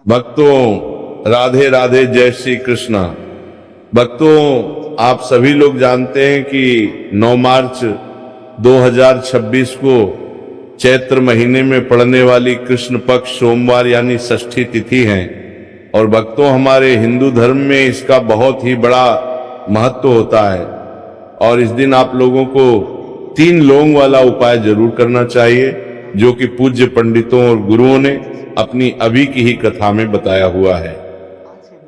भक्तों राधे राधे, जय श्री कृष्णा। भक्तों आप सभी लोग जानते हैं कि 9 मार्च 2026 को चैत्र महीने में पड़ने वाली कृष्ण पक्ष सोमवार यानी षष्ठी तिथि है। और भक्तों हमारे हिंदू धर्म में इसका बहुत ही बड़ा महत्व होता है और इस दिन आप लोगों को 3 लौंग वाला उपाय जरूर करना चाहिए, जो कि पूज्य पंडितों और गुरुओं ने अपनी अभी की ही कथा में बताया हुआ है।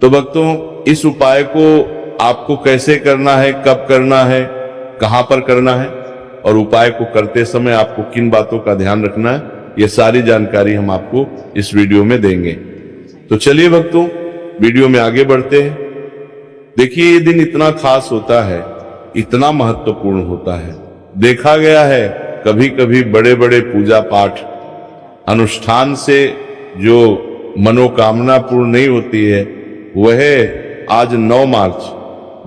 तो भक्तों इस उपाय को आपको कैसे करना है, कब करना है, कहां पर करना है और उपाय को करते समय आपको किन बातों का ध्यान रखना है, ये सारी जानकारी हम आपको इस वीडियो में देंगे। तो चलिए भक्तों वीडियो में आगे बढ़ते हैं। देखिए ये दिन इतना खास होता है, इतना महत्वपूर्ण होता है। देखा गया है कभी कभी बड़े बड़े पूजा पाठ अनुष्ठान से जो मनोकामना पूर्ण नहीं होती है, वह आज 9 मार्च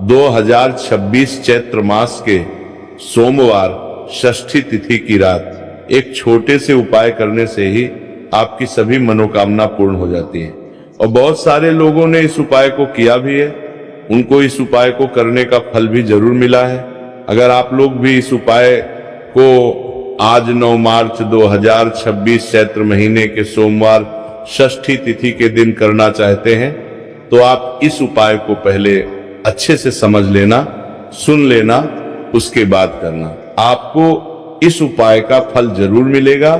2026 चैत्र मास के सोमवार षष्ठी तिथि की रात एक छोटे से उपाय करने से ही आपकी सभी मनोकामना पूर्ण हो जाती है। और बहुत सारे लोगों ने इस उपाय को किया भी है, उनको इस उपाय को करने का फल भी जरूर मिला है। अगर आप लोग भी इस उपाय को आज 9 मार्च 2026 चैत्र महीने के सोमवार षष्ठी तिथि के दिन करना चाहते हैं तो आप इस उपाय को पहले अच्छे से समझ लेना, सुन लेना, उसके बाद करना। आपको इस उपाय का फल जरूर मिलेगा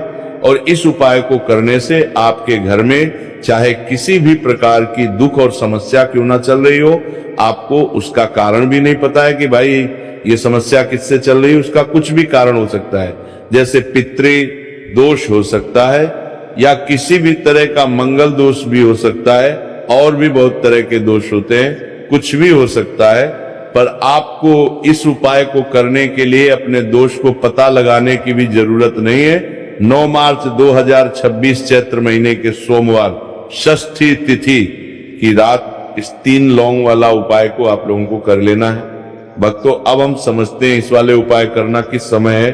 और इस उपाय को करने से आपके घर में चाहे किसी भी प्रकार की दुख और समस्या क्यों ना चल रही हो, आपको उसका कारण भी नहीं पता है कि भाई ये समस्या किससे चल रही है, उसका कुछ भी कारण हो सकता है। जैसे पितृ दोष हो सकता है या किसी भी तरह का मंगल दोष भी हो सकता है, और भी बहुत तरह के दोष होते हैं, कुछ भी हो सकता है। पर आपको इस उपाय को करने के लिए अपने दोष को पता लगाने की भी जरूरत नहीं है। 9 मार्च 2026 चैत्र महीने के सोमवार षष्ठी तिथि की रात इस 3 लौंग वाला उपाय को आप लोगों को कर लेना है। भक्तों अब हम समझते हैं इस वाले उपाय करना किस समय है।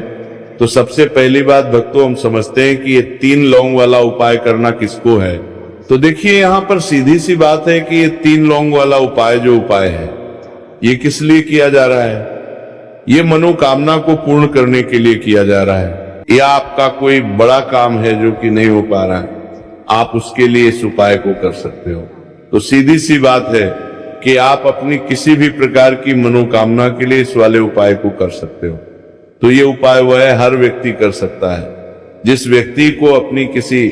तो सबसे पहली बात भक्तों हम समझते हैं कि ये 3 लौंग वाला उपाय करना किसको है। तो देखिए यहाँ पर सीधी सी बात है कि ये 3 लौंग वाला उपाय जो उपाय है ये किस लिए किया जा रहा है। ये मनोकामना को पूर्ण करने के लिए किया जा रहा है, या आपका कोई बड़ा काम है जो कि नहीं हो पा रहा है, आप उसके लिए इस उपाय को कर सकते हो। तो सीधी सी बात है कि आप अपनी किसी भी प्रकार की मनोकामना के लिए इस वाले उपाय को कर सकते हो। तो ये उपाय वह हर व्यक्ति कर सकता है जिस व्यक्ति को अपनी किसी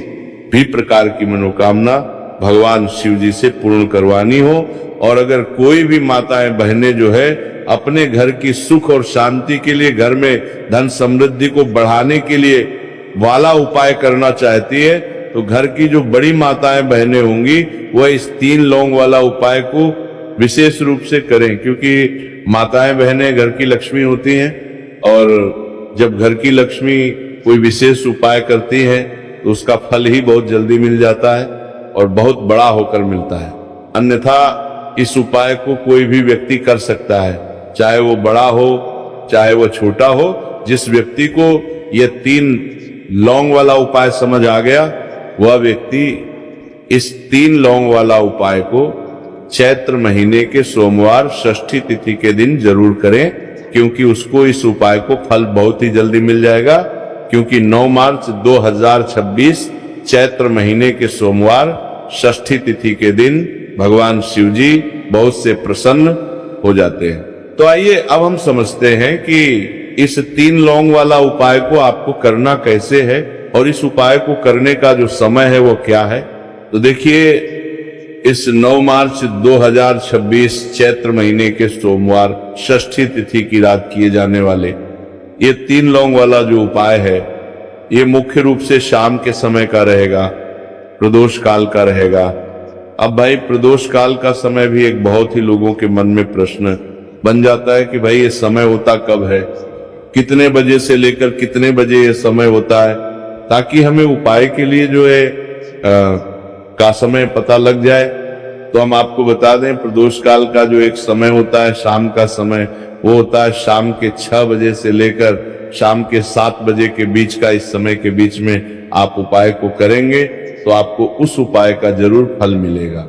भी प्रकार की मनोकामना भगवान शिव जी से पूर्ण करवानी हो। और अगर कोई भी माताएं बहनें जो है अपने घर की सुख और शांति के लिए, घर में धन समृद्धि को बढ़ाने के लिए वाला उपाय करना चाहती है, तो घर की जो बड़ी माताएं बहनें होंगी वह इस 3 लौंग वाला उपाय को विशेष रूप से करें, क्योंकि माताएं बहनें घर की लक्ष्मी होती हैं और जब घर की लक्ष्मी कोई विशेष उपाय करती है तो उसका फल ही बहुत जल्दी मिल जाता है और बहुत बड़ा होकर मिलता है। अन्यथा इस उपाय को कोई भी व्यक्ति कर सकता है, चाहे वो बड़ा हो चाहे वो छोटा हो। जिस व्यक्ति को ये 3 लौंग वाला उपाय समझ आ गया, वह व्यक्ति इस 3 लौंग वाला उपाय को चैत्र महीने के सोमवार षष्ठी तिथि के दिन जरूर करें, क्योंकि उसको इस उपाय को फल बहुत ही जल्दी मिल जाएगा। क्योंकि 9 मार्च 2026 चैत्र महीने के सोमवार षष्ठी तिथि के दिन भगवान शिव जी बहुत से प्रसन्न हो जाते हैं। तो आइए अब हम समझते हैं कि इस 3 लौंग वाला उपाय को आपको करना कैसे है और इस उपाय को करने का जो समय है वो क्या है। तो देखिए इस 9 मार्च 2026 चैत्र महीने के सोमवार षष्ठी तिथि की रात किए जाने वाले ये 3 लौंग वाला जो उपाय है, ये मुख्य रूप से शाम के समय का रहेगा, प्रदोष काल का रहेगा। अब भाई प्रदोष काल का समय भी एक बहुत ही लोगों के मन में प्रश्न बन जाता है कि भाई ये समय होता कब है, कितने बजे से लेकर कितने बजे ये समय होता है, ताकि हमें उपाय के लिए जो है का समय पता लग जाए। तो हम आपको बता दें प्रदोष काल का जो एक समय होता है, शाम का समय, वो होता है शाम के 6 बजे से लेकर शाम के 7 बजे के बीच का। इस समय के बीच में आप उपाय को करेंगे तो आपको उस उपाय का जरूर फल मिलेगा।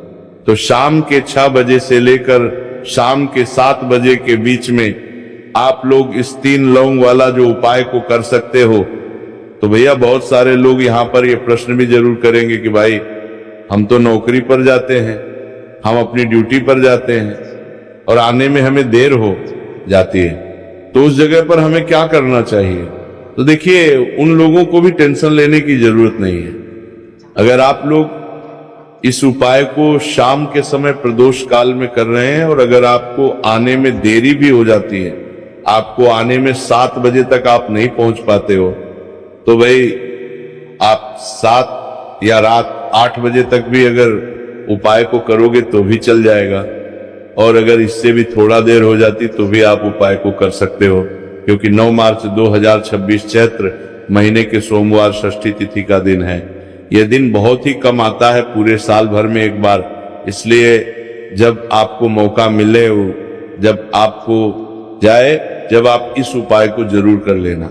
तो शाम के 6 बजे से लेकर शाम के 7 बजे के बीच में आप लोग इस 3 लौंग वाला जो उपाय को कर सकते हो। तो भैया बहुत सारे लोग यहाँ पर ये प्रश्न भी जरूर करेंगे कि भाई हम तो नौकरी पर जाते हैं, हम अपनी ड्यूटी पर जाते हैं और आने में हमें देर हो जाती है, तो उस जगह पर हमें क्या करना चाहिए? तो देखिए, उन लोगों को भी टेंशन लेने की जरूरत नहीं है। अगर आप लोग इस उपाय को शाम के समय प्रदोष काल में कर रहे हैं और अगर आपको आने में देरी भी हो जाती है, आपको आने में 7 बजे तक आप नहीं पहुंच पाते हो, तो भाई आप 7 या रात 8 बजे तक भी अगर उपाय को करोगे तो भी चल जाएगा। और अगर इससे भी थोड़ा देर हो जाती तो भी आप उपाय को कर सकते हो, क्योंकि 9 मार्च 2026 चैत्र महीने के सोमवार षष्ठी तिथि का दिन है। यह दिन बहुत ही कम आता है पूरे साल भर में एक बार, इसलिए जब आपको मौका मिले, जब आपको जाए, जब आप इस उपाय को जरूर कर लेना।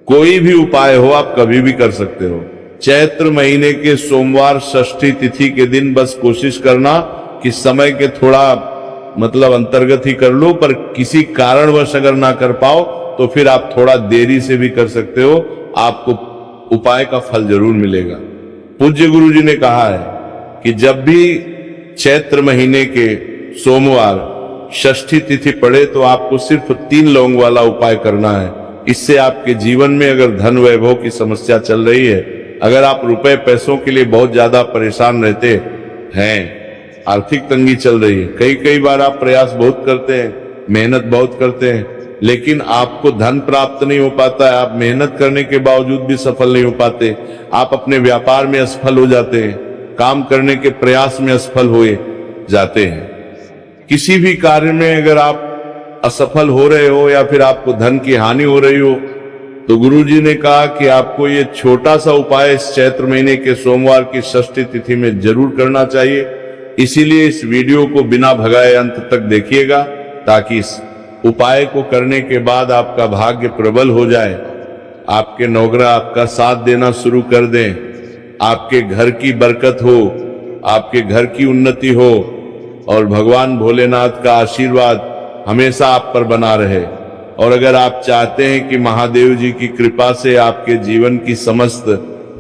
कोई भी उपाय हो आप कभी भी कर सकते हो। चैत्र महीने के सोमवार षष्ठी तिथि के दिन बस कोशिश करना कि समय के थोड़ा अंतर्गत ही कर लो, पर किसी कारणवश अगर ना कर पाओ तो फिर आप थोड़ा देरी से भी कर सकते हो, आपको उपाय का फल जरूर मिलेगा। पूज्य गुरु जी ने कहा है कि जब भी चैत्र महीने के सोमवार षष्ठी तिथि पड़े तो आपको सिर्फ 3 लौंग वाला उपाय करना है। इससे आपके जीवन में अगर धन वैभव की समस्या चल रही है, अगर आप रुपए पैसों के लिए बहुत ज्यादा परेशान रहते हैं, आर्थिक तंगी चल रही है, कई बार आप प्रयास बहुत करते हैं, मेहनत बहुत करते हैं, लेकिन आपको धन प्राप्त नहीं हो पाता है, आप मेहनत करने के बावजूद भी सफल नहीं हो पाते, आप अपने व्यापार में असफल हो जाते हैं, काम करने के प्रयास में असफल हो जाते हैं, किसी भी कार्य में अगर आप असफल हो रहे हो या फिर आपको धन की हानि हो रही हो, तो गुरुजी ने कहा कि आपको ये छोटा सा उपाय इस चैत्र महीने के सोमवार की षष्ठी तिथि में जरूर करना चाहिए। इसीलिए इस वीडियो को बिना भगाए अंत तक देखिएगा, ताकि इस उपाय को करने के बाद आपका भाग्य प्रबल हो जाए, आपके नौकरा आपका साथ देना शुरू कर दें, आपके घर की बरकत हो, आपके घर की उन्नति हो और भगवान भोलेनाथ का आशीर्वाद हमेशा आप पर बना रहे। और अगर आप चाहते हैं कि महादेव जी की कृपा से आपके जीवन की समस्त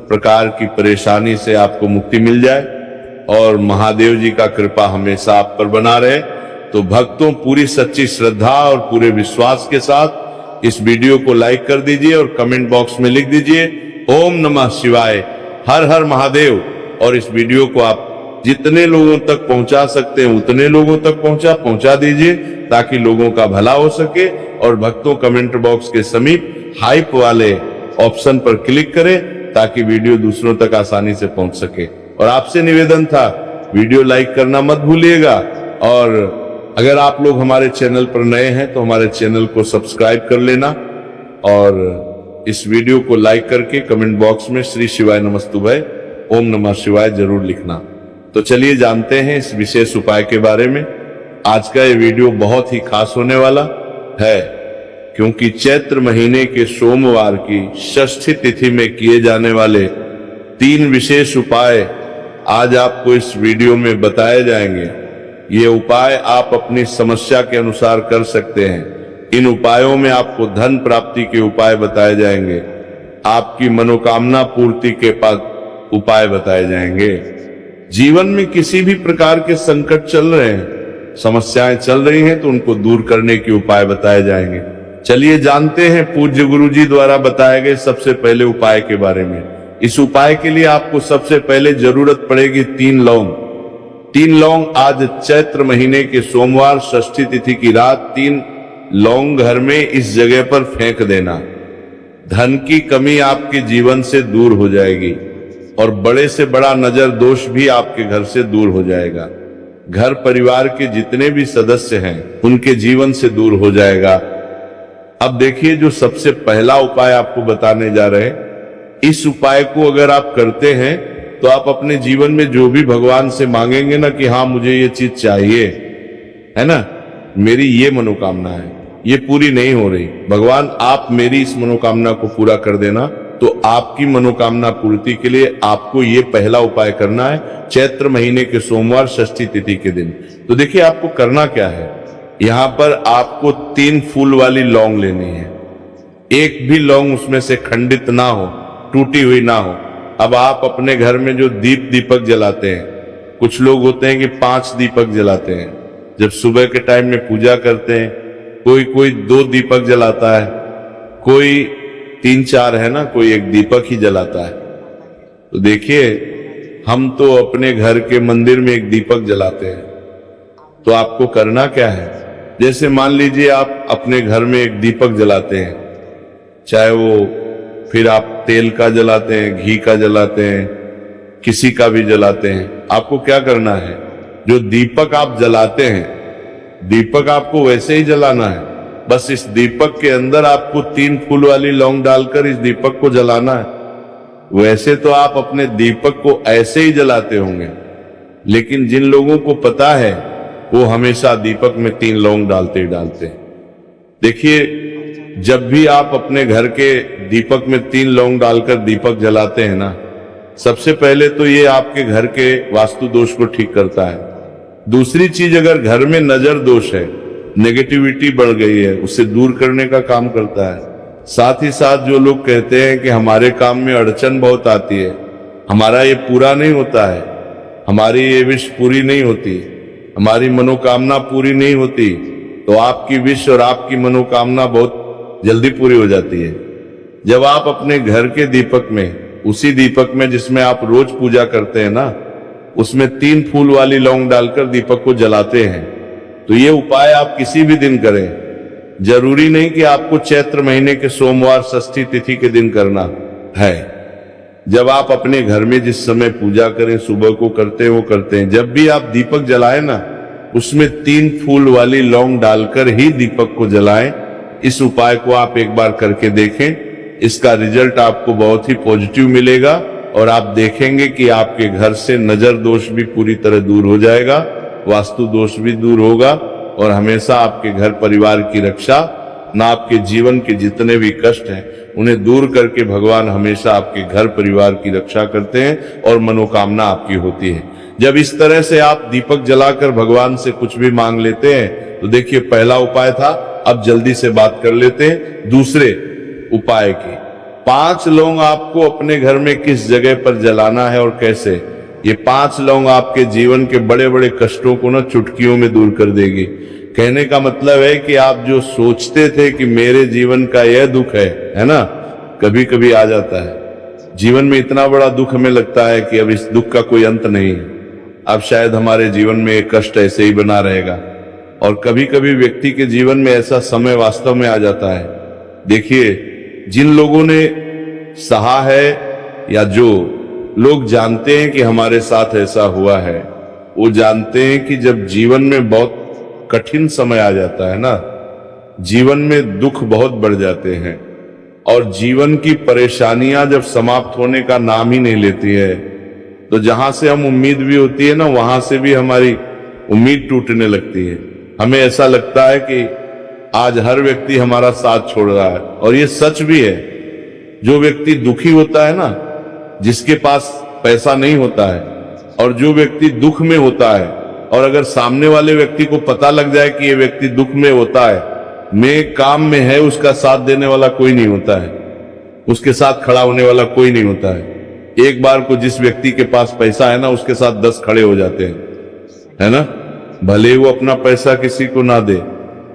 प्रकार की परेशानी से आपको मुक्ति मिल जाए और महादेव जी का कृपा हमेशा आप पर बना रहे, तो भक्तों पूरी सच्ची श्रद्धा और पूरे विश्वास के साथ इस वीडियो को लाइक कर दीजिए और कमेंट बॉक्स में लिख दीजिए ओम नमः शिवाय, हर हर महादेव। और इस वीडियो को आप जितने लोगों तक पहुंचा सकते हैं उतने लोगों तक पहुंचा दीजिए, ताकि लोगों का भला हो सके। और भक्तों कमेंट बॉक्स के समीप हाइप वाले ऑप्शन पर क्लिक करें, ताकि वीडियो दूसरों तक आसानी से पहुंच सके। और आपसे निवेदन था, वीडियो लाइक करना मत भूलिएगा। और अगर आप लोग हमारे चैनल पर नए हैं तो हमारे चैनल को सब्सक्राइब कर लेना और इस वीडियो को लाइक करके कमेंट बॉक्स में श्री शिवाय नमस्तुभय ओम नमः शिवाय जरूर लिखना। तो चलिए जानते हैं इस विशेष उपाय के बारे में। आज का ये वीडियो बहुत ही खास होने वाला है, क्योंकि चैत्र महीने के सोमवार की षष्ठी तिथि में किए जाने वाले 3 विशेष उपाय आज आपको इस वीडियो में बताए जाएंगे। ये उपाय आप अपनी समस्या के अनुसार कर सकते हैं। इन उपायों में आपको धन प्राप्ति के उपाय बताए जाएंगे, आपकी मनोकामना पूर्ति के उपाय बताए जाएंगे। जीवन में किसी भी प्रकार के संकट चल रहे हैं, समस्याएं चल रही हैं, तो उनको दूर करने के उपाय बताए जाएंगे। चलिए जानते हैं पूज्य गुरु जी द्वारा बताए गए सबसे पहले उपाय के बारे में। इस उपाय के लिए आपको सबसे पहले जरूरत पड़ेगी 3 लौंग। 3 लौंग आज चैत्र महीने के सोमवार षष्ठी तिथि की रात 3 लौंग घर में इस जगह पर फेंक देना। धन की कमी आपके जीवन से दूर हो जाएगी और बड़े से बड़ा नजर दोष भी आपके घर से दूर हो जाएगा। घर परिवार के जितने भी सदस्य हैं उनके जीवन से दूर हो जाएगा। अब देखिए, जो सबसे पहला उपाय आपको बताने जा रहे हैं, इस उपाय को अगर आप करते हैं तो आप अपने जीवन में जो भी भगवान से मांगेंगे ना कि हाँ मुझे ये चीज चाहिए, है ना, मेरी ये मनोकामना है, ये पूरी नहीं हो रही, भगवान आप मेरी इस मनोकामना को पूरा कर देना, तो आपकी मनोकामना पूर्ति के लिए आपको ये पहला उपाय करना है, चैत्र महीने के सोमवार षष्ठी तिथि के दिन। तो देखिए आपको करना क्या है, यहां पर आपको 3 फूल वाली लौंग लेनी है। एक भी लौंग उसमें से खंडित ना हो, टूटी हुई ना हो। अब आप अपने घर में जो दीपक जलाते हैं, कुछ लोग होते हैं कि 5 दीपक जलाते हैं जब सुबह के टाइम में पूजा करते हैं, कोई 2 दीपक जलाता है, कोई 3-4 है ना, कोई 1 दीपक ही जलाता है। तो देखिए हम तो अपने घर के मंदिर में 1 दीपक जलाते हैं। तो आपको करना क्या है, जैसे मान लीजिए आप अपने घर में 1 दीपक जलाते हैं, चाहे वो फिर आप तेल का जलाते हैं, घी का जलाते हैं, किसी का भी जलाते हैं, आपको क्या करना है, जो दीपक आप जलाते हैं, दीपक आपको वैसे ही जलाना है। बस इस दीपक के अंदर आपको 3 फूल वाली लौंग डालकर इस दीपक को जलाना है। वैसे तो आप अपने दीपक को ऐसे ही जलाते होंगे, लेकिन जिन लोगों को पता है वो हमेशा दीपक में 3 लौंग डालते ही डालते हैं। देखिए जब भी आप अपने घर के दीपक में 3 लौंग डालकर दीपक जलाते हैं ना, सबसे पहले तो ये आपके घर के वास्तु दोष को ठीक करता है। दूसरी चीज, अगर घर में नजर दोष है, नेगेटिविटी बढ़ गई है, उसे दूर करने का काम करता है। साथ ही साथ जो लोग कहते हैं कि हमारे काम में अड़चन बहुत आती है, हमारा ये पूरा नहीं होता है, हमारी ये विश पूरी नहीं होती, हमारी मनोकामना पूरी नहीं होती, तो आपकी विश और आपकी मनोकामना बहुत जल्दी पूरी हो जाती है। जब आप अपने घर के दीपक में, उसी दीपक में जिसमें आप रोज पूजा करते हैं ना, उसमें 3 फूल वाली लौंग डालकर दीपक को जलाते हैं, तो ये उपाय आप किसी भी दिन करें। जरूरी नहीं कि आपको चैत्र महीने के सोमवार षष्ठी तिथि के दिन करना है। जब आप अपने घर में जिस समय पूजा करें, सुबह को करते हैं वो करते हैं। जब भी आप दीपक जलाएं ना, उसमें 3 फूल वाली लौंग डालकर ही दीपक को जलाएं। इस उपाय को आप एक बार करके देखें, इसका रिजल्ट आपको बहुत ही पॉजिटिव मिलेगा और आप देखेंगे कि आपके घर से नजर दोष भी पूरी तरह दूर हो जाएगा, वास्तु दोष भी दूर होगा और हमेशा आपके घर परिवार की रक्षा, ना आपके जीवन के जितने भी कष्ट हैं उन्हें दूर करके भगवान हमेशा आपके घर परिवार की रक्षा करते हैं और मनोकामना आपकी होती है। जब इस तरह से आप दीपक जलाकर भगवान से कुछ भी मांग लेते हैं, तो देखिए पहला उपाय था। अब जल्दी से बात कर लेते हैं दूसरे उपाय की। 5 लौंग आपको अपने घर में किस जगह पर जलाना है और कैसे। ये 5 लौंग आपके जीवन के बड़े बड़े कष्टों को ना चुटकियों में दूर कर देगी। कहने का मतलब है कि आप जो सोचते थे कि मेरे जीवन का यह दुख है ना, कभी कभी आ जाता है जीवन में, इतना बड़ा दुख हमें लगता है कि अब इस दुख का कोई अंत नहीं है, अब शायद हमारे जीवन में एक कष्ट ऐसे ही बना रहेगा। और कभी कभी व्यक्ति के जीवन में ऐसा समय वास्तव में आ जाता है। देखिए जिन लोगों ने सहा है या जो लोग जानते हैं कि हमारे साथ ऐसा हुआ है, वो जानते हैं कि जब जीवन में बहुत कठिन समय आ जाता है ना, जीवन में दुख बहुत बढ़ जाते हैं और जीवन की परेशानियां जब समाप्त होने का नाम ही नहीं लेती है, तो जहां से हम उम्मीद भी होती है ना, वहां से भी हमारी उम्मीद टूटने लगती है। हमें ऐसा लगता है कि आज हर व्यक्ति हमारा साथ छोड़ रहा है, और ये सच भी है। जो व्यक्ति दुखी होता है ना, जिसके पास पैसा नहीं होता है, और जो व्यक्ति दुख में होता है, और अगर सामने वाले व्यक्ति को पता लग जाए कि ये व्यक्ति दुख में होता है, में काम में है, उसका साथ देने वाला कोई नहीं होता है, उसके साथ खड़ा होने वाला कोई नहीं होता है। एक बार को जिस व्यक्ति के पास पैसा है ना, उसके साथ 10 खड़े हो जाते हैं, है ना, भले वो अपना पैसा किसी को ना दे,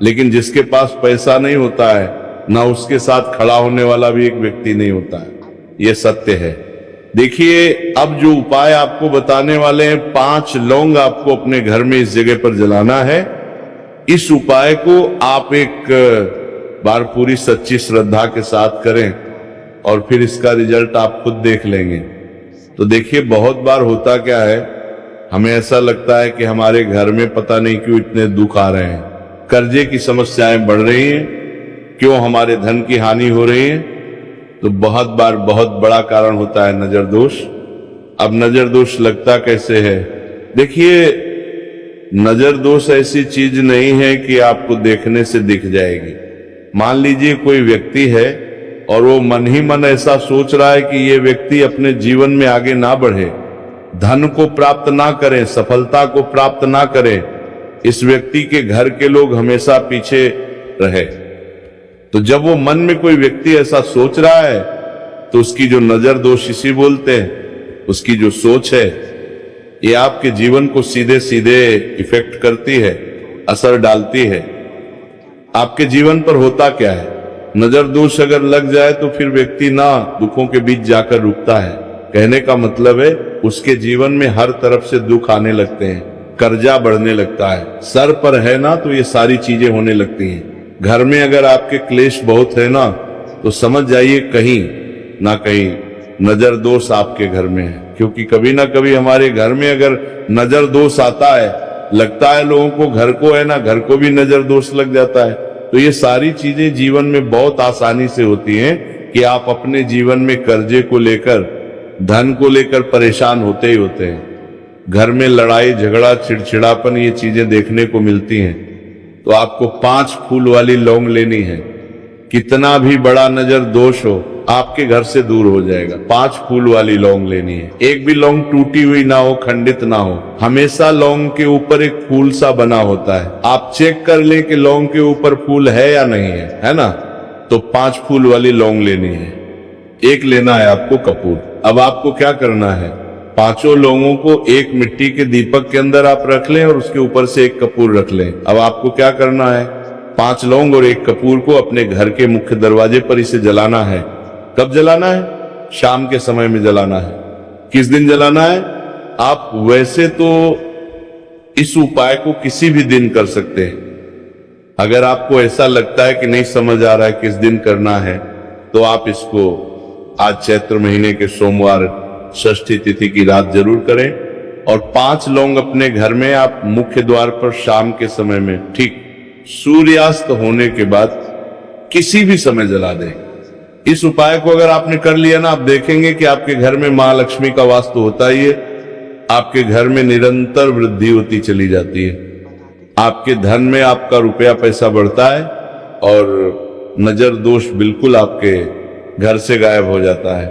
लेकिन जिसके पास पैसा नहीं होता है ना, उसके साथ खड़ा होने वाला भी एक व्यक्ति नहीं होता है। ये सत्य है। देखिए अब जो उपाय आपको बताने वाले हैं, 5 लौंग आपको अपने घर में इस जगह पर जलाना है। इस उपाय को आप एक बार पूरी सच्ची श्रद्धा के साथ करें और फिर इसका रिजल्ट आप खुद देख लेंगे। तो देखिए बहुत बार होता क्या है, हमें ऐसा लगता है कि हमारे घर में पता नहीं क्यों इतने दुख आ रहे हैं, कर्जे की समस्याएं बढ़ रही हैं, क्यों हमारे धन की हानि हो रही है। तो बहुत बार बहुत बड़ा कारण होता है नजर दोष। अब नजर दोष लगता कैसे है? देखिए नजर दोष ऐसी चीज नहीं है कि आपको देखने से दिख जाएगी। मान लीजिए कोई व्यक्ति है और वो मन ही मन ऐसा सोच रहा है कि ये व्यक्ति अपने जीवन में आगे ना बढ़े, धन को प्राप्त ना करे, सफलता को प्राप्त ना करे, इस व्यक्ति के घर के लोग हमेशा पीछे रहे। तो जब वो मन में कोई व्यक्ति ऐसा सोच रहा है तो उसकी जो नजर दोष इसी बोलते हैं, उसकी जो सोच है ये आपके जीवन को सीधे सीधे इफेक्ट करती है, असर डालती है। आपके जीवन पर होता क्या है, नजर दोष अगर लग जाए तो फिर व्यक्ति ना दुखों के बीच जाकर रुकता है। कहने का मतलब है उसके जीवन में हर तरफ से दुख आने लगते हैं, कर्जा बढ़ने लगता है, सर पर है ना तो ये सारी चीजें होने लगती हैं। घर में अगर आपके क्लेश बहुत है ना तो समझ जाइए कहीं ना कहीं नजर दोष आपके घर में है, क्योंकि कभी ना कभी हमारे घर में अगर नजर दोष आता है, लगता है लोगों को घर को है ना, घर को भी नजर दोष लग जाता है। तो ये सारी चीजें जीवन में बहुत आसानी से होती हैं कि आप अपने जीवन में कर्जे को लेकर, धन को लेकर परेशान होते ही होते हैं। घर में लड़ाई झगड़ा चिड़चिड़ापन ये चीजें देखने को मिलती हैं। तो आपको 5 फूल वाली लौंग लेनी है, कितना भी बड़ा नजर दोष हो आपके घर से दूर हो जाएगा। 5 फूल वाली लौंग लेनी है, एक भी लौंग टूटी हुई ना हो, खंडित ना हो, हमेशा लौंग के ऊपर एक फूल सा बना होता है। आप चेक कर लें कि लौंग के ऊपर फूल है या नहीं है ना। तो 5 फूल वाली लौंग लेनी है। एक लेना है आपको कपूर। अब आपको क्या करना है, 5 लौंगों को एक मिट्टी के दीपक के अंदर आप रख लें और उसके ऊपर से एक कपूर रख लें। अब आपको क्या करना है, 5 लौंग और एक कपूर को अपने घर के मुख्य दरवाजे पर इसे जलाना है। कब जलाना है, शाम के समय में जलाना है। किस दिन जलाना है, आप वैसे तो इस उपाय को किसी भी दिन कर सकते हैं। अगर आपको ऐसा लगता है कि नहीं समझ आ रहा है किस दिन करना है, तो आप इसको आज चैत्र महीने के सोमवार षष्ठी तिथि की रात जरूर करें। और 5 लौंग अपने घर में आप मुख्य द्वार पर शाम के समय में, ठीक सूर्यास्त होने के बाद किसी भी समय जला दें। इस उपाय को अगर आपने कर लिया ना, आप देखेंगे कि आपके घर में मां लक्ष्मी का वास तो होता ही है, आपके घर में निरंतर वृद्धि होती चली जाती है। आपके धन में आपका रुपया पैसा बढ़ता है और नजर दोष बिल्कुल आपके घर से गायब हो जाता है।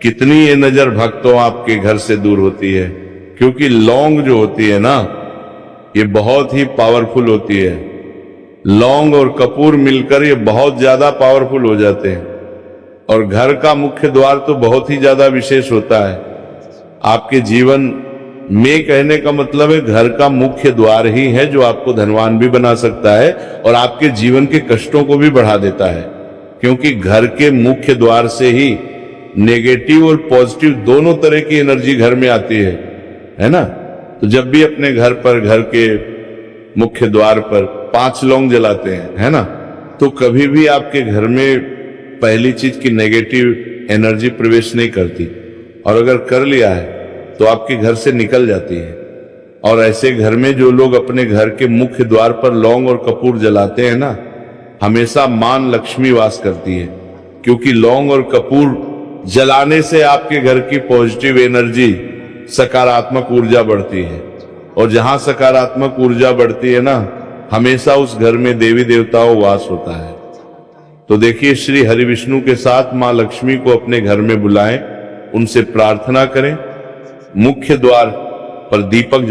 कितनी ये नजर भक्तों आपके घर से दूर होती है, क्योंकि लौंग जो होती है ना ये बहुत ही पावरफुल होती है। लौंग और कपूर मिलकर ये बहुत ज्यादा पावरफुल हो जाते हैं। और घर का मुख्य द्वार तो बहुत ही ज्यादा विशेष होता है आपके जीवन में। कहने का मतलब है घर का मुख्य द्वार ही है जो आपको धनवान भी बना सकता है और आपके जीवन के कष्टों को भी बढ़ा देता है, क्योंकि घर के मुख्य द्वार से ही नेगेटिव और पॉजिटिव दोनों तरह की एनर्जी घर में आती है ना। तो जब भी अपने घर पर, घर के मुख्य द्वार पर 5 लौंग जलाते हैं, है ना, तो कभी भी आपके घर में पहली चीज की नेगेटिव एनर्जी प्रवेश नहीं करती, और अगर कर लिया है तो आपके घर से निकल जाती है। और ऐसे घर में जो लोग अपने घर के मुख्य द्वार पर लौंग और कपूर जलाते हैं ना, हमेशा मां लक्ष्मी वास करती है, क्योंकि लौंग और कपूर जलाने से आपके घर की पॉजिटिव एनर्जी, सकारात्मक ऊर्जा बढ़ती है। और जहां सकारात्मक ऊर्जा बढ़ती है ना, हमेशा उस घर में देवी देवताओं वास होता है। तो देखिए, श्री हरि विष्णु के साथ मां लक्ष्मी को अपने घर में बुलाएं, उनसे प्रार्थना करें, मुख्य द्वार पर दीपक